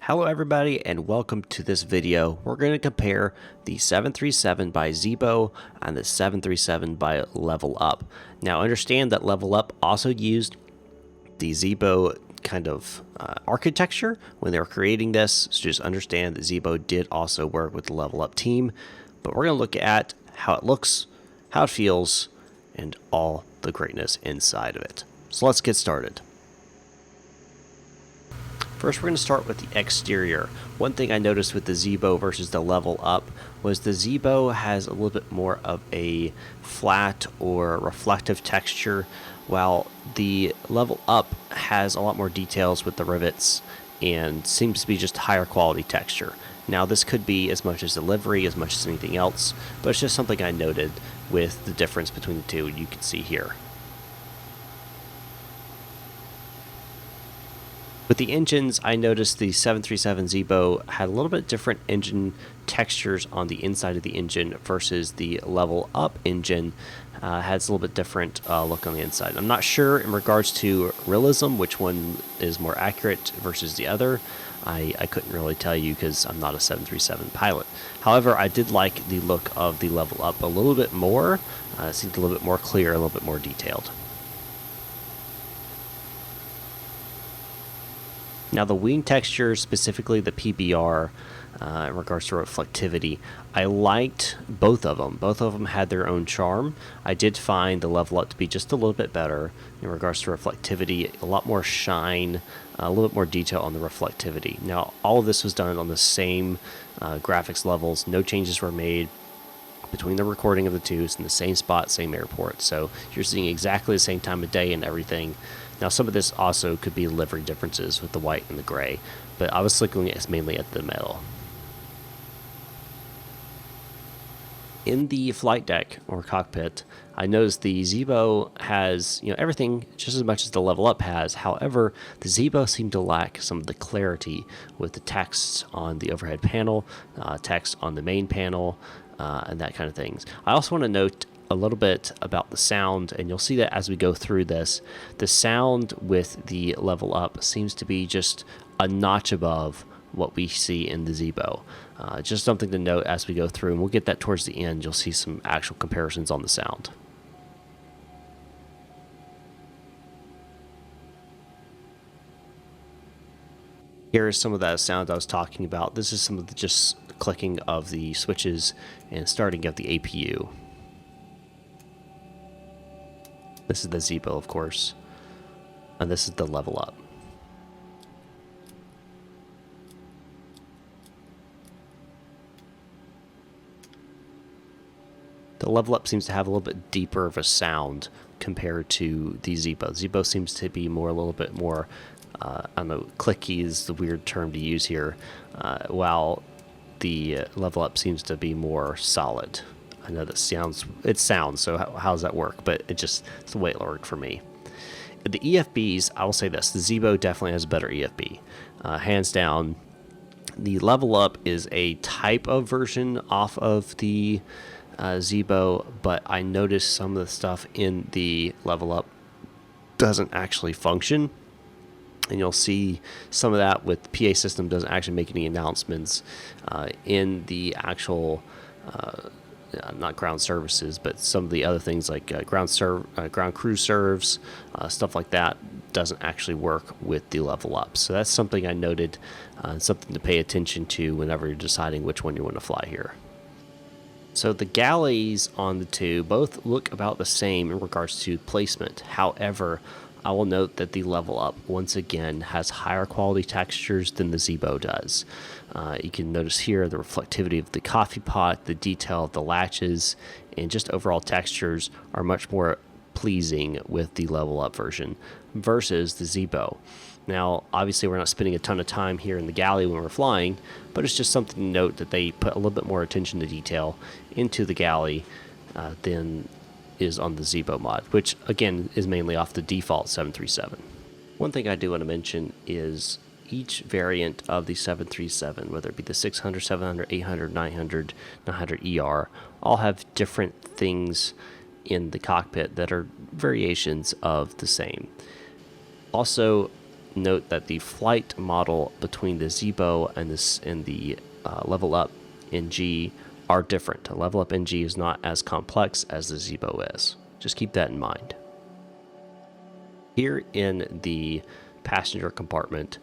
Hello everybody and welcome to this video. We're going to compare the 737 by Zibo and the 737 by LevelUp. Now understand that LevelUp also used the Zibo kind of architecture when they were creating this, so just understand that Zibo did also work with the LevelUp team. But we're going to look at how it looks, how it feels, and all the greatness inside of it. So let's get started. First, we're going to start with the exterior. One thing I noticed with the Zibo versus the LevelUp was the Zibo has a little bit more of a flat or reflective texture, while the LevelUp has a lot more details with the rivets and seems to be just higher quality texture. Now, this could be as much as delivery, as much as anything else, but it's just something I noted with the difference between the two, you can see here. With the engines, I noticed the 737 Zibo had a little bit different engine textures on the inside of the engine versus the LevelUp engine has a little bit different look on the inside. I'm not sure in regards to realism which one is more accurate versus the other. I couldn't really tell you because I'm not a 737 pilot. However, I did like the look of the LevelUp a little bit more. It seemed a little bit more clear, a little bit more detailed. Now the wing texture, specifically the PBR, in regards to reflectivity, I liked both of them. Both of them had their own charm. I did find the LevelUp to be just a little bit better in regards to reflectivity, a lot more shine, a little bit more detail on the reflectivity. Now all of this was done on the same graphics levels. No changes were made between the recording of the two. It's in the same spot, same airport. So you're seeing exactly the same time of day and everything. Now, some of this also could be livery differences with the white and the gray, but I was looking mainly at the metal. In the flight deck or cockpit, I noticed the Zibo has everything just as much as the LevelUp has. However, the Zibo seemed to lack some of the clarity with the text on the overhead panel, text on the main panel, and that kind of things. I also want to note a little bit about the sound, and you'll see that as we go through this. The sound with the LevelUp seems to be just a notch above what we see in the Zibo. Just something to note as we go through, and we'll get that towards the end. You'll see some actual comparisons on the sound. Here is some of that sound I was talking about. This is some of the just clicking of the switches and starting of the APU. This is the Zibo, of course, and this is the LevelUp. The LevelUp seems to have a little bit deeper of a sound compared to the Zibo. Zibo seems to be a little bit more, I don't know, clicky is the weird term to use here, while the LevelUp seems to be more solid. I know that it sounds, so how does that work? But it's the way it worked for me. The EFBs, I will say this, the Zibo definitely has a better EFB. Hands down, the LevelUp is a type of version off of the Zibo, but I noticed some of the stuff in the LevelUp doesn't actually function. And you'll see some of that with PA system doesn't actually make any announcements in the actual not ground services, but some of the other things like ground crew serves, stuff like that doesn't actually work with the LevelUp. So that's something I noted, something to pay attention to whenever you're deciding which one you want to fly here. So the galleys on the two both look about the same in regards to placement. However, I will note that the LevelUp, once again, has higher quality textures than the Zibo does. You can notice here the reflectivity of the coffee pot, the detail of the latches, and just overall textures are much more pleasing with the LevelUp version versus the Zibo. Now, obviously, we're not spending a ton of time here in the galley when we're flying, but it's just something to note that they put a little bit more attention to detail into the galley than is on the Zibo mod, which again is mainly off the default 737. One thing I do want to mention is each variant of the 737, whether it be the 600, 700, 800, 900, 900ER, all have different things in the cockpit that are variations of the same. Also, note that the flight model between the Zibo and the LevelUp NG are different. The LevelUp NG is not as complex as the Zibo is. Just keep that in mind. Here in the passenger compartment,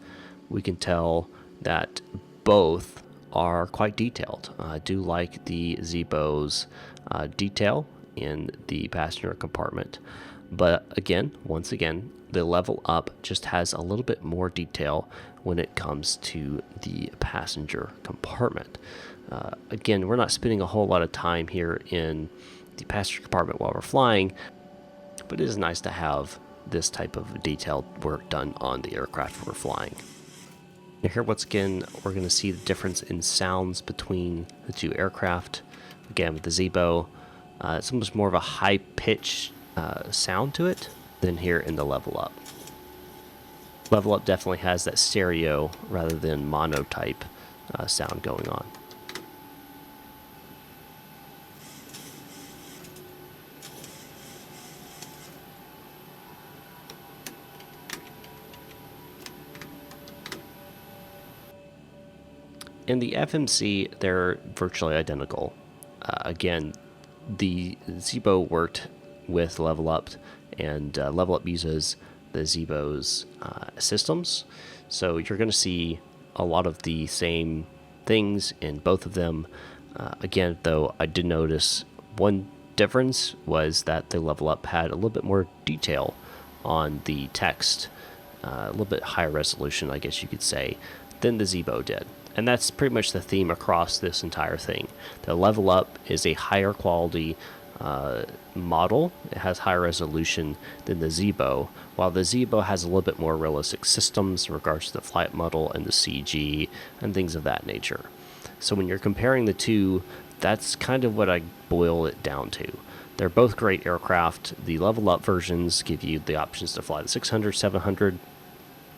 we can tell that both are quite detailed. I do like the Zibo's detail in the passenger compartment, but once again, the LevelUp just has a little bit more detail when it comes to the passenger compartment. Again, we're not spending a whole lot of time here in the passenger compartment while we're flying, but it is nice to have this type of detailed work done on the aircraft we're flying. Now here, once again, we're going to see the difference in sounds between the two aircraft. Again, with the Zibo, it's almost more of a high-pitched sound to it than here in the LevelUp. LevelUp definitely has that stereo rather than mono-type sound going on. In the FMC, they're virtually identical. Again, the Zibo worked with LevelUp, and LevelUp uses the Zibo's systems. So you're going to see a lot of the same things in both of them. Again, though, I did notice one difference was that the LevelUp had a little bit more detail on the text, a little bit higher resolution, I guess you could say, than the Zibo did. And that's pretty much the theme across this entire thing. The LevelUp is a higher quality model. It has higher resolution than the Zibo, while the Zibo has a little bit more realistic systems in regards to the flight model and the CG and things of that nature. So when you're comparing the two, that's kind of what I boil it down to. They're both great aircraft. The LevelUp versions give you the options to fly the 600, 700,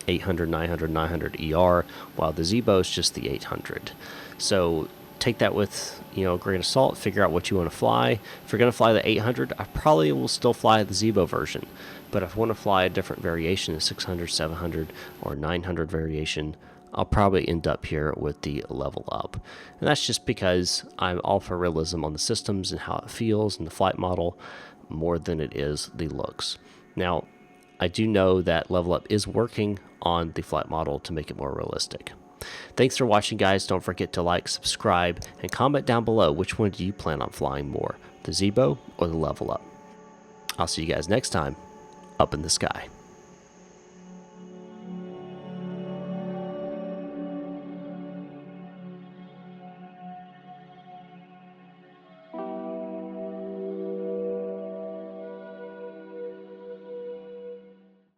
800, 900, 900 ER, while the Zibo is just the 800. So take that with a grain of salt. Figure out what you want to fly. If you're going to fly the 800, I probably will still fly the Zibo version. But if I want to fly a different variation, a 600, 700, or 900 variation, I'll probably end up here with the LevelUp. And that's just because I'm all for realism on the systems and how it feels and the flight model more than it is the looks. Now, I do know that LevelUp is working on the flight model to make it more realistic. Thanks for watching, guys. Don't forget to like, subscribe, and comment down below which one do you plan on flying more, the Zibo or the LevelUp. I'll see you guys next time up in the sky.